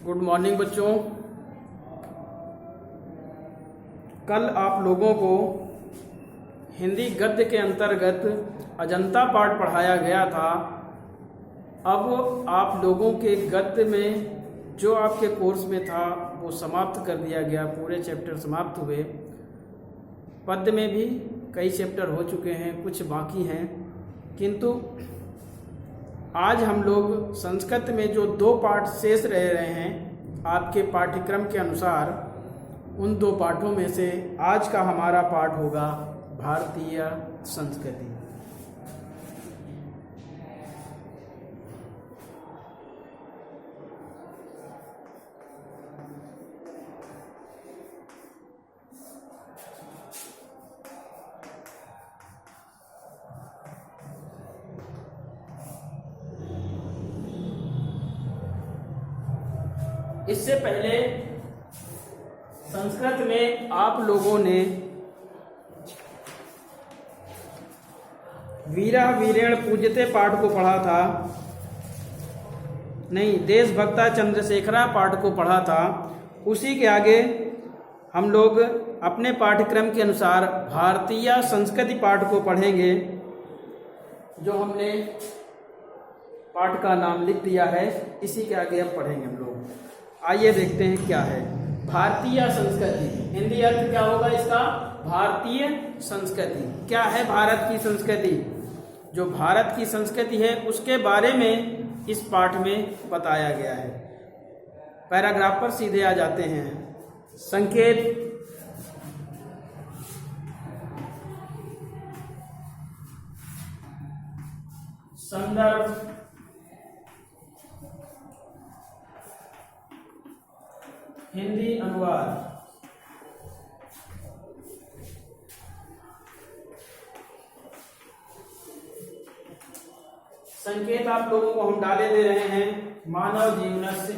Good morning बच्चों। कल आप लोगों को हिंदी गद्य के अंतर्गत अजंता पाठ पढ़ाया गया था। अब आप लोगों के गद्य में जो आपके कोर्स में था वो समाप्त कर दिया गया, पूरे चैप्टर समाप्त हुए। पद्य में भी कई चैप्टर हो चुके हैं, कुछ बाकी हैं, किंतु आज हम लोग संस्कृत में जो 2 पाठ शेष रह रहे हैं आपके पाठ्यक्रम के अनुसार, उन 2 पाठों में से आज का हमारा पाठ होगा भारतीय संस्कृति। इससे पहले संस्कृत में आप लोगों ने वीरा वीरेण पूज्यते पाठ को पढ़ा था, नहीं, देशभक्ता चंद्रशेखरा पाठ को पढ़ा था। उसी के आगे हम लोग अपने पाठ्यक्रम के अनुसार भारतीय संस्कृति पाठ को पढ़ेंगे, जो हमने पाठ का नाम लिख दिया है। इसी के आगे अब पढ़ेंगे हम लोग। आइए देखते हैं क्या है भारतीय संस्कृति। हिंदी अर्थ क्या होगा इसका? भारतीय संस्कृति। क्या है भारत की संस्कृति? जो भारत की संस्कृति है उसके बारे में इस पाठ में बताया गया है। पैराग्राफ पर सीधे आ जाते हैं। संकेत, संदर्भ, हिंदी अनुवाद। संकेत आप लोगों को हम डाले दे रहे हैं। मानव जीवनस्य,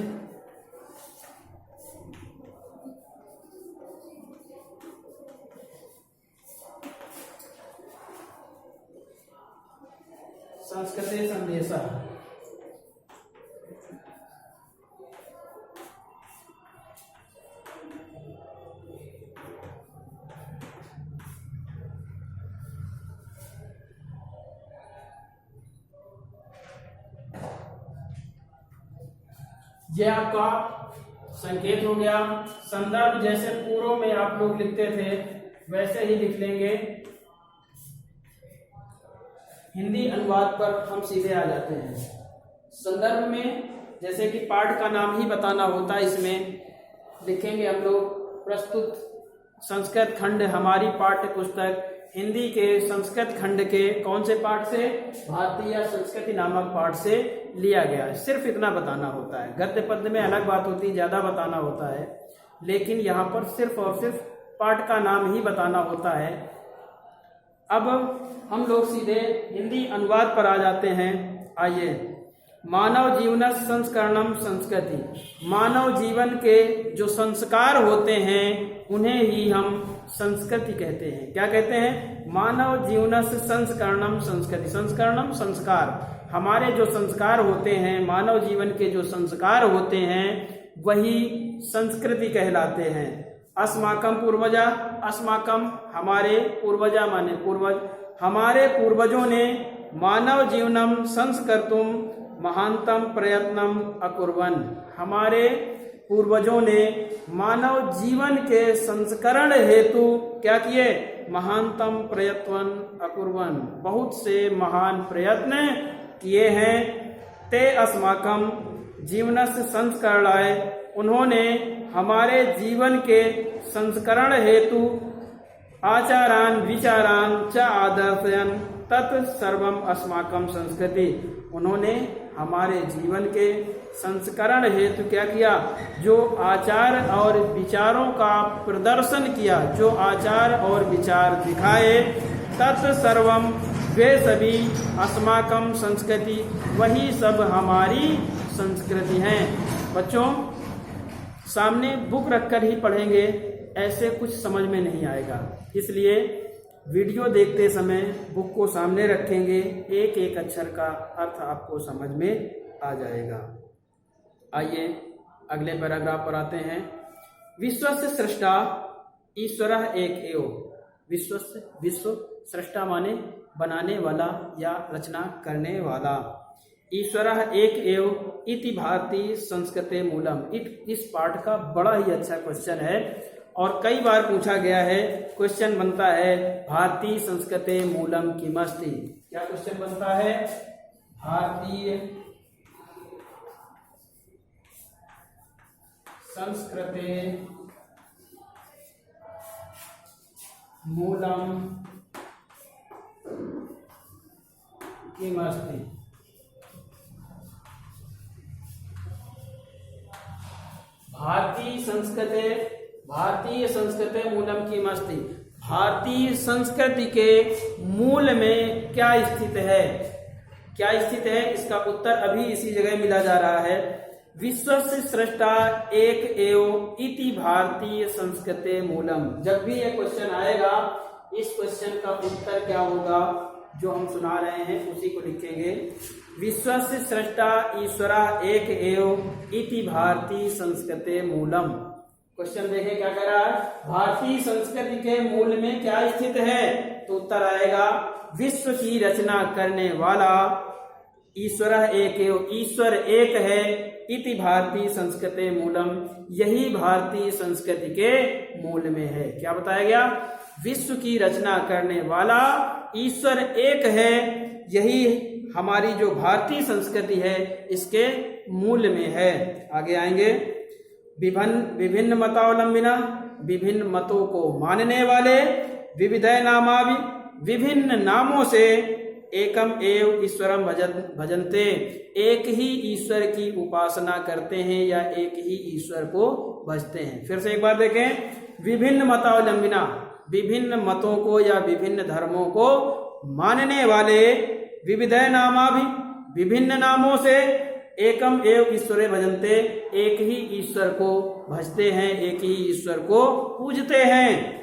संस्कृते संदेशः। यह आपका संकेत हो गया। संदर्भ जैसे पूर्व में आप लोग लिखते थे वैसे ही लिख लेंगे। हिंदी अनुवाद पर हम सीधे आ जाते हैं। संदर्भ में जैसे कि पाठ का नाम ही बताना होता है, इसमें लिखेंगे हम लोग प्रस्तुत संस्कृत खंड हमारी पाठ्य पुस्तक हिंदी के संस्कृत खंड के कौन से पाठ से? भारतीय संस्कृति नामक पाठ से लिया गया है। सिर्फ इतना बताना होता है। गद्य पद्य में अलग बात होती है, ज्यादा बताना होता है, लेकिन यहाँ पर सिर्फ और सिर्फ पाठ का नाम ही बताना होता है। अब हम लोग सीधे हिंदी अनुवाद पर आ जाते हैं। आइए। मानव जीवन संस्करणम संस्कृति। मानव जीवन के जो संस्कार होते हैं उन्हें ही हम संस्कृति कहते हैं। क्या कहते हैं? मानव जीवन संस्करणम संस्कृति। संस्करणम संस्कार। हमारे जो संस्कार होते हैं, मानव जीवन के जो संस्कार होते हैं, वही संस्कृति कहलाते हैं। अस्माकम पूर्वजा, अस्माकम हमारे, पूर्वजा माने पूर्वज, हमारे पूर्वजों ने मानव जीवनम संस्कर्तुम महानतम प्रयत्नम अकुर्वन। हमारे पूर्वजों ने मानव जीवन के संस्करण हेतु क्या किए? महानतम प्रयत्न अकुर्वन। बहुत से महान प्रयत्न किए हैं। ते अस्माकम जीवनस्य संस्करणाय। उन्होंने हमारे जीवन के संस्करण हेतु आचारान विचारान च आदर्शयन तत्सर्वम अस्माकम संस्कृति। उन्होंने हमारे जीवन के संस्करण हेतु क्या किया? जो आचार और विचारों का प्रदर्शन किया, जो आचार और विचार दिखाए, तत्सर्वम वे सभी अस्माकम संस्कृति, वही सब हमारी संस्कृति हैं। बच्चों, सामने बुक रखकर ही पढ़ेंगे, ऐसे कुछ समझ में नहीं आएगा। इसलिए वीडियो देखते समय बुक को सामने रखेंगे, एक एक अक्षर का अर्थ आपको समझ में आ जाएगा। आइए अगले पैराग्राफ पर आते हैं। विश्वस्य सृष्टा ईश्वरः एक एव। विश्व सृष्टा माने बनाने वाला या रचना करने वाला। ईश्वरः एक एव इति भारतीय संस्कृते मूलम। इस पाठ का बड़ा ही अच्छा क्वेश्चन है और कई बार पूछा गया है। क्वेश्चन बनता है भारतीय संस्कृते मूलम किमस्ति। क्या क्वेश्चन बनता है? भारतीय संस्कृते मूलम किमस्ति। भारतीय संस्कृते मूलम किमस्ति। भारतीय संस्कृति के मूल में क्या स्थित है? क्या स्थित है? इसका उत्तर अभी इसी जगह मिला जा रहा है। विश्वस्य सृष्टा एक एव इति भारतीय संस्कृते मूलम। जब भी ये क्वेश्चन आएगा, इस क्वेश्चन का उत्तर क्या होगा जो हम सुना रहे हैं उसी को लिखेंगे। विश्वस्य सृष्टा ईश्वरा एक एव इति भारतीय संस्कृते मूलम। क्वेश्चन देखें क्या कह रहा है? भारतीय संस्कृति के मूल में क्या स्थित है? तो उत्तर आएगा विश्व की रचना करने वाला ईश्वर एक एव। ईश्वर एक है इति भारतीय संस्कृते मूलम। यही भारतीय संस्कृति के मूल में है। क्या बताया गया? विश्व की रचना करने वाला ईश्वर एक है। यही हमारी जो भारतीय संस्कृति है इसके मूल में है। आगे आएंगे। विभिन्न मतावलंबिना, विभिन्न मतों को मानने वाले, विविधय नामाभि, विभिन्न नामों से एकम एव ईश्वरम भजन्ते। एक ही ईश्वर की उपासना करते हैं या एक ही ईश्वर को भजते हैं। फिर से एक बार देखें। विभिन्न मतावलंबिना, विभिन्न मतों को या विभिन्न धर्मों को मानने वाले, विविधय नामाभि, विभिन्न नामों से, एकम एव ईश्वरे भजन्ते, एक ही ईश्वर को भजते हैं, एक ही ईश्वर को पूजते हैं।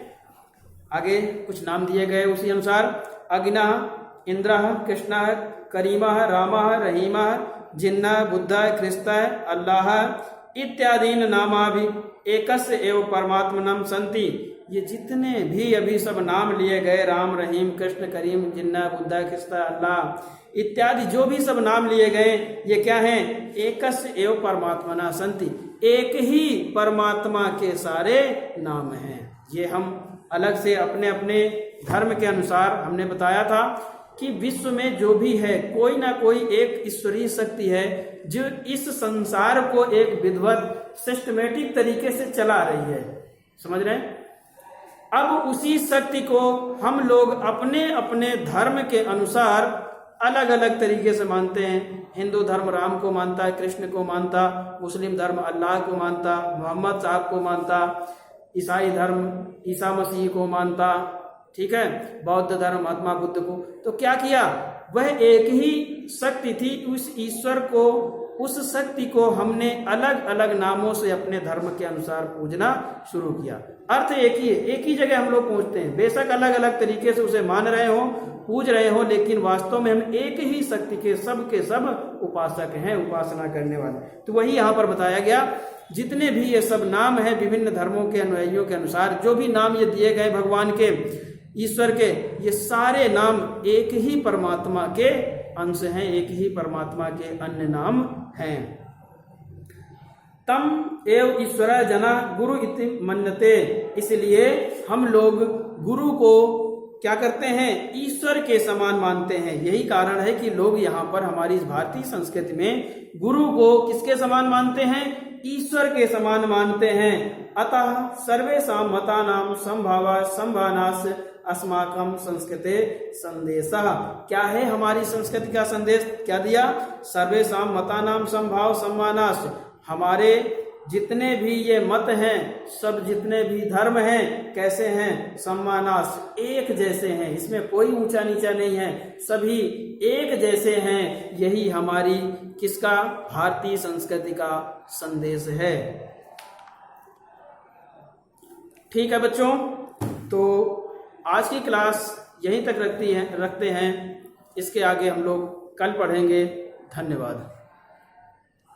आगे कुछ नाम दिए गए उसी अनुसार। अग्निः, इंद्रः, कृष्णः, करीमः, रामः, रहीमः, जिन्नः, बुद्धः, ख्रिस्तः, अल्लाह इत्यादीन नामाभि एकस्य एव परमात्मनम संति। ये जितने भी अभी सब नाम लिए गए, राम, रहीम, कृष्ण, करीम, जिन्ना, बुद्धा, ख्रिस्ता, अल्लाह इत्यादि जो भी सब नाम लिए गए, ये क्या हैं? एकस्य एव परमात्मना संति। एक ही परमात्मा के सारे नाम हैं। ये हम अलग से अपने अपने धर्म के अनुसार हमने बताया था कि विश्व में जो भी है कोई ना कोई एक ईश्वरीय शक्ति है जो इस संसार को एक विधिवत सिस्टमेटिक तरीके से चला रही है। समझ रहे हैं? अब उसी शक्ति को हम लोग अपने अपने धर्म के अनुसार अलग अलग तरीके से मानते हैं। हिंदू धर्म राम को मानता है, कृष्ण को मानता, मुस्लिम धर्म अल्लाह को मानता, मोहम्मद साहब को मानता, ईसाई धर्म ईसा मसीह को मानता, ठीक है, बौद्ध धर्म महात्मा बुद्ध को। तो क्या किया? वह एक ही शक्ति थी। उस ईश्वर को, उस शक्ति को हमने अलग अलग नामों से अपने धर्म के अनुसार पूजना शुरू किया। अर्थ एक ही है, एक ही जगह हम लोग पहुंचते हैं। बेशक अलग अलग तरीके से उसे मान रहे हो, पूज रहे हो, लेकिन वास्तव में हम एक ही शक्ति के सब उपासक हैं, उपासना करने वाले। तो वही यहाँ पर बताया गया। जितने भी ये सब नाम है विभिन्न धर्मों के अनुयायियों के अनुसार, जो भी नाम ये दिए गए भगवान के, ईश्वर के, ये सारे नाम एक ही परमात्मा के अंश हैं, एक ही परमात्मा के अन्य नाम हैं। तम एव ईश्वर जना गुरु इति मन्यते। इसलिए हम लोग गुरु को क्या करते हैं? ईश्वर के समान मानते हैं। यही कारण है कि लोग यहाँ पर हमारी इस भारतीय संस्कृति में गुरु को किसके समान मानते हैं? ईश्वर के समान मानते हैं। अतः सर्वेषां मतानां संभावा संभानास अस्माकं संस्कृते संदेशः। क्या है हमारी संस्कृति का संदेश? क्या दिया? सर्वेषां मतानां संभाव संभानास। हमारे जितने भी ये मत हैं, सब जितने भी धर्म हैं, कैसे हैं? सम्मानास, एक जैसे हैं। इसमें कोई ऊंचा नीचा नहीं है, सभी एक जैसे हैं। यही हमारी किसका? भारतीय संस्कृति का संदेश है। ठीक है बच्चों, तो आज की क्लास यहीं तक रखते हैं। इसके आगे हम लोग कल पढ़ेंगे। धन्यवाद।